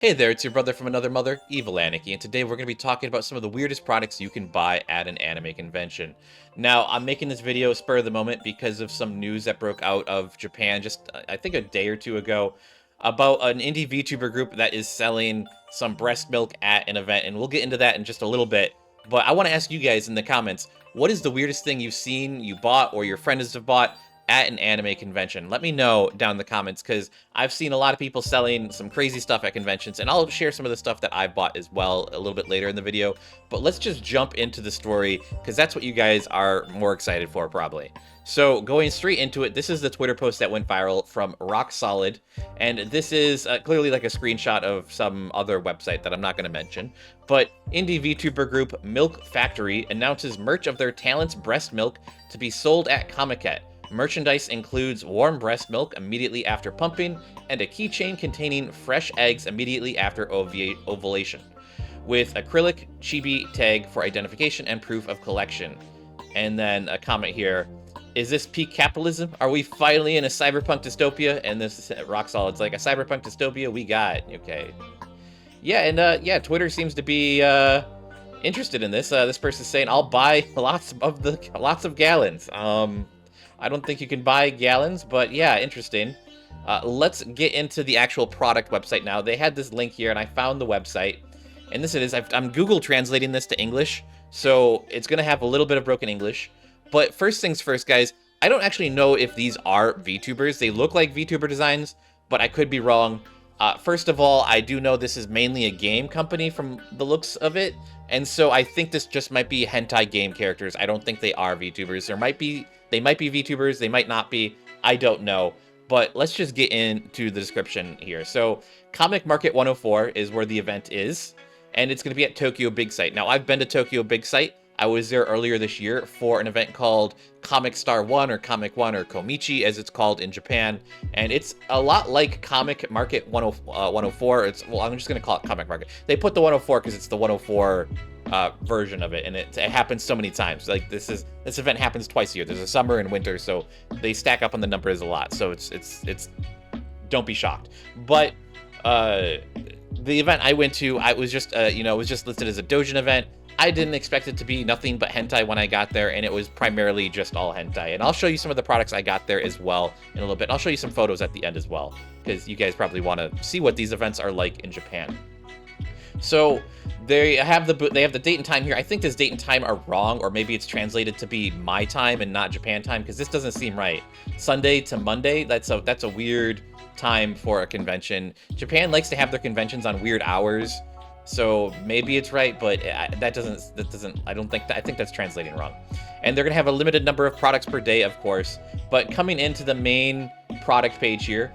Hey there, it's your brother from another mother, Evil Aniki, and today we're going to be talking about some of the weirdest products you can buy at an anime convention. Now, I'm making this video spur of the moment because of some news that broke out of Japan just, I think, a day or two ago about an indie VTuber group that is selling some breast milk at an event, and we'll get into that in just a little bit. But I want to ask you guys in the comments, what is the weirdest thing you've seen, you bought, or your friends have bought at an anime convention? Let me know down in the comments, because I've seen a lot of people selling some crazy stuff at conventions, and I'll share some of the stuff that I've bought as well a little bit later in the video. But let's just jump into the story, because that's what you guys are more excited for, probably. So going straight into it, this is the Twitter post that went viral from Rock Solid, and this is clearly like a screenshot of some other website that I'm not going to mention. But indie VTuber group Milk Factory announces merch of their talent's breast milk to be sold at Comiket. Merchandise includes warm breast milk immediately after pumping and a keychain containing fresh eggs immediately after ovulation, with acrylic chibi tag for identification and proof of collection. And then a comment here: is this peak capitalism? Are we finally in a cyberpunk dystopia? And this is Rock Solid's like, a cyberpunk dystopia we got. Okay. Yeah, and yeah, Twitter seems to be interested in this. This person's saying, I'll buy lots of gallons. I don't think you can buy gallons, but yeah, interesting. Let's get into the actual product website now. They had this link here, and I found the website. And this it is. I'm Google translating this to English, so it's going to have a little bit of broken English. But first things first, guys, I don't actually know if these are VTubers. They look like VTuber designs, but I could be wrong. First of all, I do know this is mainly a game company from the looks of it, and so I think this just might be hentai game characters. I don't think they are VTubers. They might be VTubers, they might not be, I don't know. But let's just get into the description here. So, Comic Market 104 is where the event is, and it's going to be at Tokyo Big Sight. Now, I've been to Tokyo Big Sight. I was there earlier this year for an event called Comic Star 1 or Comic 1 or Komichi, as it's called in Japan. And it's a lot like Comic Market 104. Well, I'm just going to call it Comic Market. They put the 104 because it's the 104 version of it, and it happens so many times. Like this event happens twice a year. There's a summer and winter, so they stack up on the numbers a lot. So it's don't be shocked. But the event I went to, I was just it was just listed as a doujin event. I didn't expect it to be nothing but hentai when I got there, and it was primarily just all hentai. And I'll show you some of the products I got there as well in a little bit. And I'll show you some photos at the end as well, because you guys probably want to see what these events are like in Japan. So they have the date and time here. I think this date and time are wrong, or maybe it's translated to be my time and not Japan time, because this doesn't seem right. Sunday to Monday, that's a weird time for a convention. Japan likes to have their conventions on weird hours, so maybe it's right, but I think that's translating wrong. And they're gonna have a limited number of products per day, of course. But coming into the main product page here,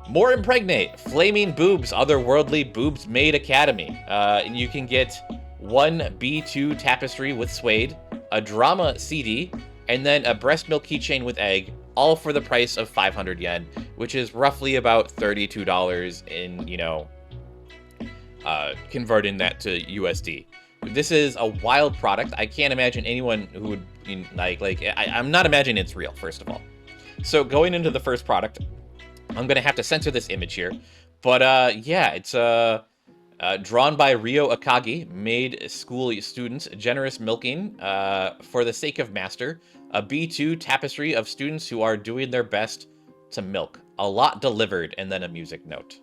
more impregnate, flaming boobs, otherworldly boobs made academy. And you can get one B2 tapestry with suede, a drama CD, and then a breast milk keychain with egg, all for the price of 500 yen, which is roughly about $32 in, converting that to USD. This is a wild product. I can't imagine anyone who would I'm not imagining it's real, first of all. So going into the first product, I'm gonna have to censor this image here, but yeah, it's drawn by Ryo Akagi, made school students, generous milking for the sake of master, a B2 tapestry of students who are doing their best to milk. A lot delivered, and then a music note.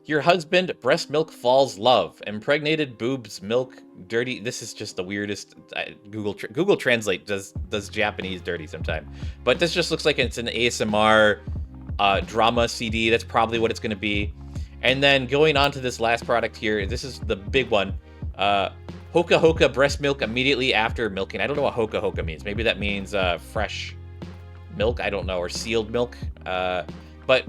Your husband, breast milk falls love, impregnated boobs, milk, dirty. This is just the weirdest. Google Translate does Japanese dirty sometime, but this just looks like it's an ASMR drama CD. That's probably what it's going to be. And then going on to this last product here, this is the big one. Hoka Hoka breast milk immediately after milking. I don't know what Hoka Hoka means. Maybe that means fresh milk. I don't know, or sealed milk. But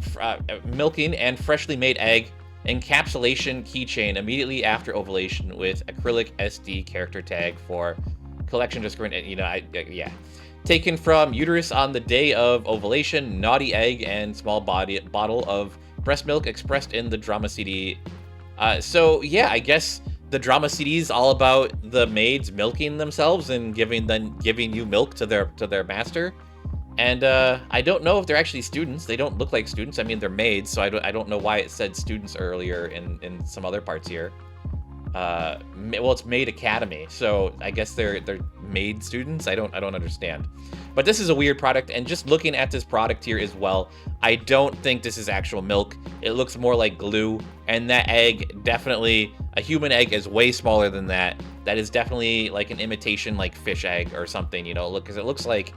milking and freshly made egg encapsulation keychain immediately after ovulation with acrylic SD character tag for collection discriminant. Yeah. Taken from uterus on the day of ovulation, naughty egg, and small bottle of breast milk expressed in the drama CD. So yeah, I guess the drama CD is all about the maids milking themselves and giving you milk to their master. And I don't know if they're actually students. They don't look like students. I mean, they're maids, so I don't know why it said students earlier in some other parts here. Well, it's Maid Academy, so I guess they're maid students. I don't understand. But this is a weird product, and just looking at this product here as well, I don't think this is actual milk. It looks more like glue, and that egg, definitely, a human egg is way smaller than that. That is definitely like an imitation, like fish egg or something, you know, because it looks like,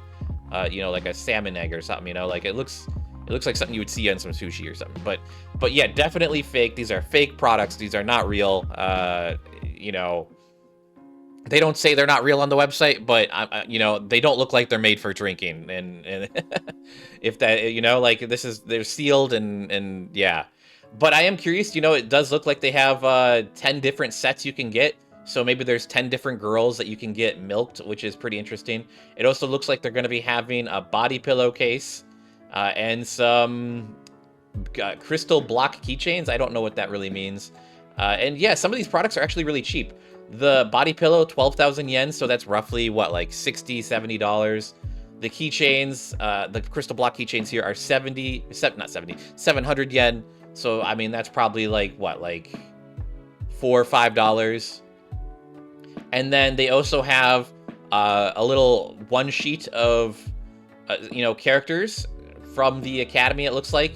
you know, like a salmon egg or something, you know, like it looks like something you would see on some sushi or something. But yeah, definitely fake. These are fake products. These are not real. You know, they don't say they're not real on the website, but you know, they don't look like they're made for drinking. And if that, you know, like they're sealed and yeah. But I am curious, you know, it does look like they have 10 different sets you can get. So maybe there's 10 different girls that you can get milked, which is pretty interesting. It also looks like they're going to be having a body pillowcase and some crystal block keychains. I don't know what that really means. And yeah, some of these products are actually really cheap. The body pillow, 12,000 yen, so that's roughly, what, like $60, $70. The keychains, the crystal block keychains here are 700 yen. So, I mean, that's probably like, what, like $4 or $5. And then they also have a little one sheet of, you know, characters from the Academy, it looks like.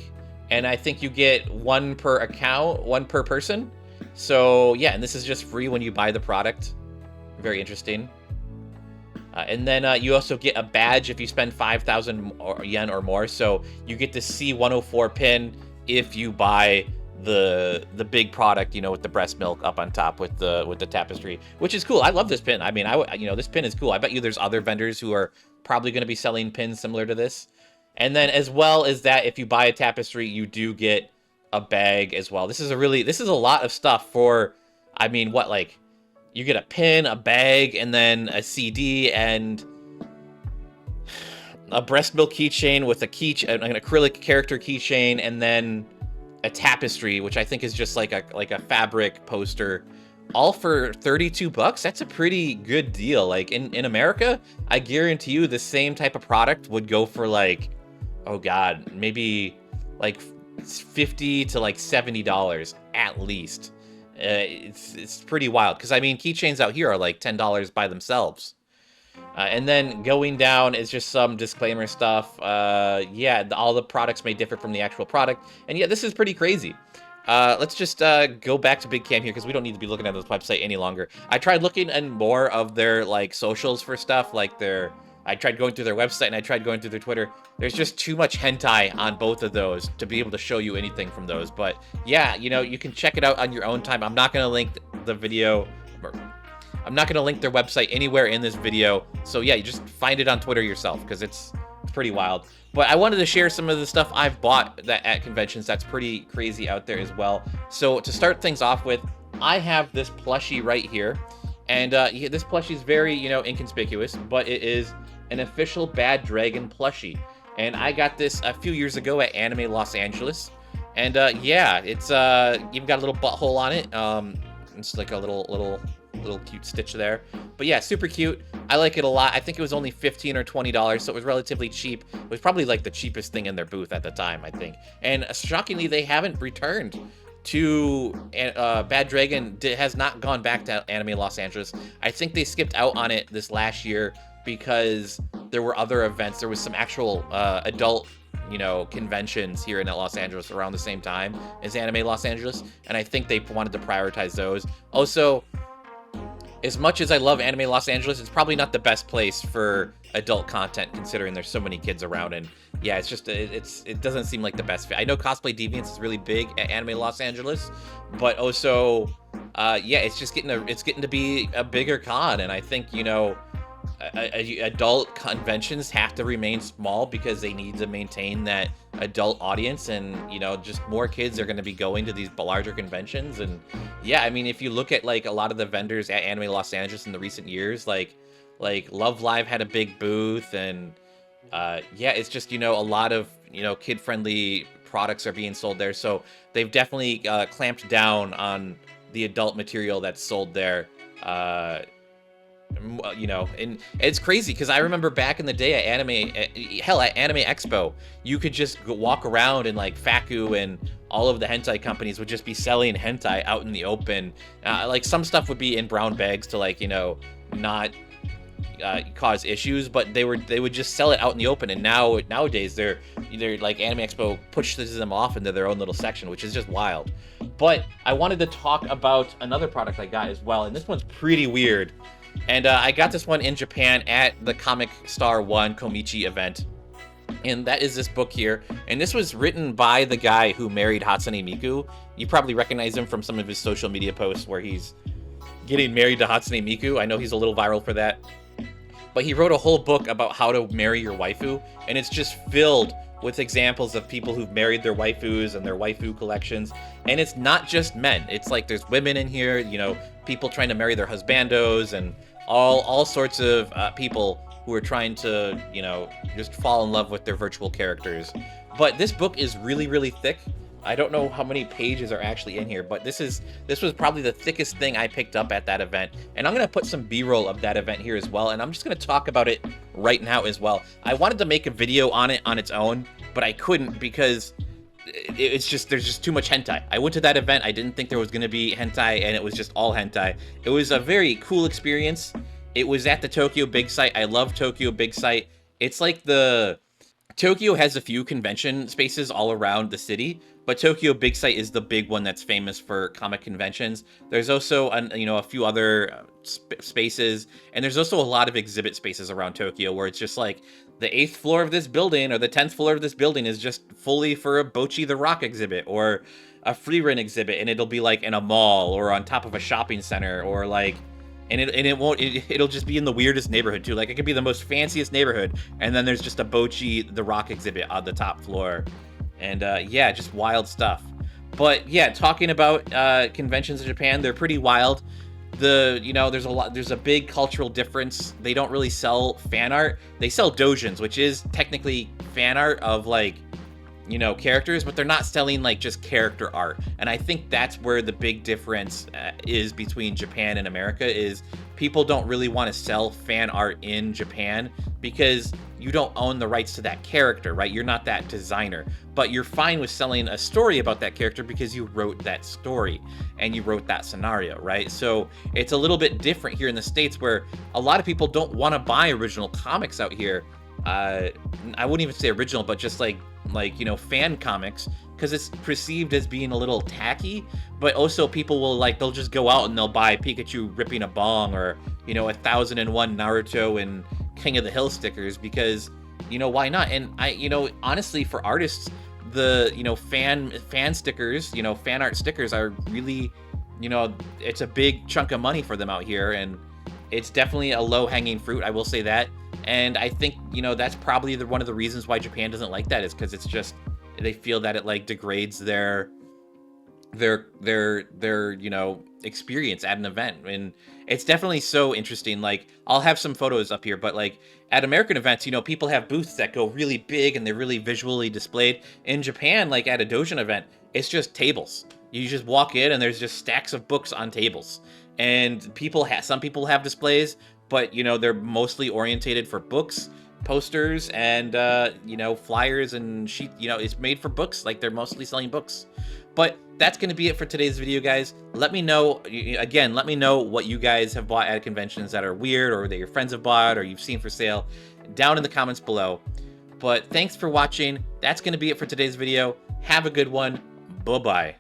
And I think you get one per account, one per person. So, yeah, and this is just free when you buy the product. Very interesting. And then you also get a badge if you spend 5,000 yen or more. So you get the C104 pin if you buy the big product, you know, with the breast milk up on top with the tapestry, which is cool. I love this pin. I mean, you know, this pin is cool. I bet you there's other vendors who are probably going to be selling pins similar to this. And then as well as that, if you buy a tapestry, you do get a bag as well. This is a lot of stuff for, I mean, what, like, you get a pin, a bag, and then a CD and a breast milk keychain with an acrylic character keychain, and then a tapestry, which I think is just like a fabric poster, all for 32 bucks. That's a pretty good deal. Like in America, I guarantee you the same type of product would go for like, oh God, maybe like $50 to like $70 at least. It's pretty wild, because I mean, keychains out here are like $10 by themselves. And then going down is just some disclaimer stuff. Yeah, all the products may differ from the actual product. And yeah, this is pretty crazy. Let's just go back to Big Cam here, because we don't need to be looking at this website any longer. I tried looking in more of their like socials for stuff, like I tried going through their website and I tried going through their Twitter. There's just too much hentai on both of those to be able to show you anything from those. But yeah, you know, you can check it out on your own time. I'm not going to link the video. I'm not going to link their website anywhere in this video. So yeah, you just find it on Twitter yourself, because it's pretty wild. But I wanted to share some of the stuff I've bought at conventions that's pretty crazy out there as well. So to start things off with, I have this plushie right here. And this plushie is very, you know, inconspicuous, but it is an official Bad Dragon plushie. And I got this a few years ago at Anime Los Angeles. And yeah, it's even got a little butthole on it. It's like a little cute stitch there. But yeah, super cute. I like it a lot. I think it was only $15 or $20, so it was relatively cheap. It was probably like the cheapest thing in their booth at the time, I think. And shockingly, they haven't returned to Bad Dragon. Has not gone back to Anime Los Angeles. I think they skipped out on it this last year because there were other events. There was some actual adult, you know, conventions here in Los Angeles around the same time as Anime Los Angeles, and I think they wanted to prioritize those. Also, as much as I love Anime Los Angeles, it's probably not the best place for adult content, considering there's so many kids around. And yeah, it's just it doesn't seem like the best fit. I know Cosplay Deviants is really big at Anime Los Angeles, but also yeah, it's getting to be a bigger con, and I think, you know, adult conventions have to remain small because they need to maintain that adult audience, and you know, just more kids are going to be going to these larger conventions. And yeah, I mean, if you look at like a lot of the vendors at Anime Los Angeles in the recent years, like Love Live had a big booth, and yeah, it's just, you know, a lot of, you know, kid-friendly products are being sold there. So they've definitely clamped down on the adult material that's sold there. You know, and it's crazy because I remember back in the day at hell, at Anime Expo, you could just walk around and like Faku and all of the hentai companies would just be selling hentai out in the open. Like some stuff would be in brown bags to like, you know, not cause issues, but they would just sell it out in the open. And nowadays they're like Anime Expo pushes them off into their own little section, which is just wild. But I wanted to talk about another product I got as well, and this one's pretty weird. And I got this one in Japan at the Comic Star 1 Komichi event. And that is this book here. And this was written by the guy who married Hatsune Miku. You probably recognize him from some of his social media posts where he's getting married to Hatsune Miku. I know he's a little viral for that. But he wrote a whole book about how to marry your waifu. And it's just filled with examples of people who've married their waifus and their waifu collections. And it's not just men. It's like there's women in here, you know, people trying to marry their husbandos and all sorts of people who are trying to, you know, just fall in love with their virtual characters. But this book is really, really thick. I don't know how many pages are actually in here, but this was probably the thickest thing I picked up at that event. And I'm going to put some B-roll of that event here as well, and I'm just going to talk about it right now as well. I wanted to make a video on it on its own, but I couldn't because there's just too much hentai. I went to that event, I didn't think there was going to be hentai, and it was just all hentai. It was a very cool experience. It was at the Tokyo Big Sight. I love Tokyo Big Sight. It's like Tokyo has a few convention spaces all around the city, but Tokyo Big Sight is the big one that's famous for comic conventions. There's also a few other spaces, and there's also a lot of exhibit spaces around Tokyo where it's just like the 8th floor of this building or the 10th floor of this building is just fully for a Bocchi the Rock exhibit or a Freerin exhibit, and it'll be like in a mall or on top of a shopping center or like. And it'll just be in the weirdest neighborhood too. Like it could be the most fanciest neighborhood, and then there's just a Bocchi the Rock exhibit on the top floor, and yeah, just wild stuff. But yeah, talking about conventions in Japan, they're pretty wild. There's a big cultural difference. They don't really sell fan art. They sell doujins, which is technically fan art of like, you know, characters, but they're not selling like just character art. And I think that's where the big difference is between Japan and America is people don't really want to sell fan art in Japan because you don't own the rights to that character, right? You're not that designer, but you're fine with selling a story about that character because you wrote that story and you wrote that scenario, right? So it's a little bit different here in the States where a lot of people don't want to buy original comics out here. I wouldn't even say original, but just like you know, fan comics, because it's perceived as being a little tacky. But also people will they'll just go out and they'll buy Pikachu ripping a bong or, you know, 1001 Naruto and King of the Hill stickers because, you know, why not? And you know, honestly, for artists, the, you know, fan stickers, you know, fan art stickers are really, you know, it's a big chunk of money for them out here, and it's definitely a low-hanging fruit, I will say that. And I think, you know, that's probably one of the reasons why Japan doesn't like that is because it's just, they feel that it like degrades their you know, experience at an event. And it's definitely so interesting. Like, I'll have some photos up here, but like at American events, you know, people have booths that go really big and they're really visually displayed. In Japan, like at a doujin event, it's just tables. You just walk in and there's just stacks of books on tables. And some people have displays, but, you know, they're mostly orientated for books, posters, and, you know, flyers and sheet. You know, it's made for books. Like, they're mostly selling books. But that's going to be it for today's video, guys. Let me know, again, let me know what you guys have bought at conventions that are weird or that your friends have bought or you've seen for sale down in the comments below. But thanks for watching. That's going to be it for today's video. Have a good one. Bye-bye.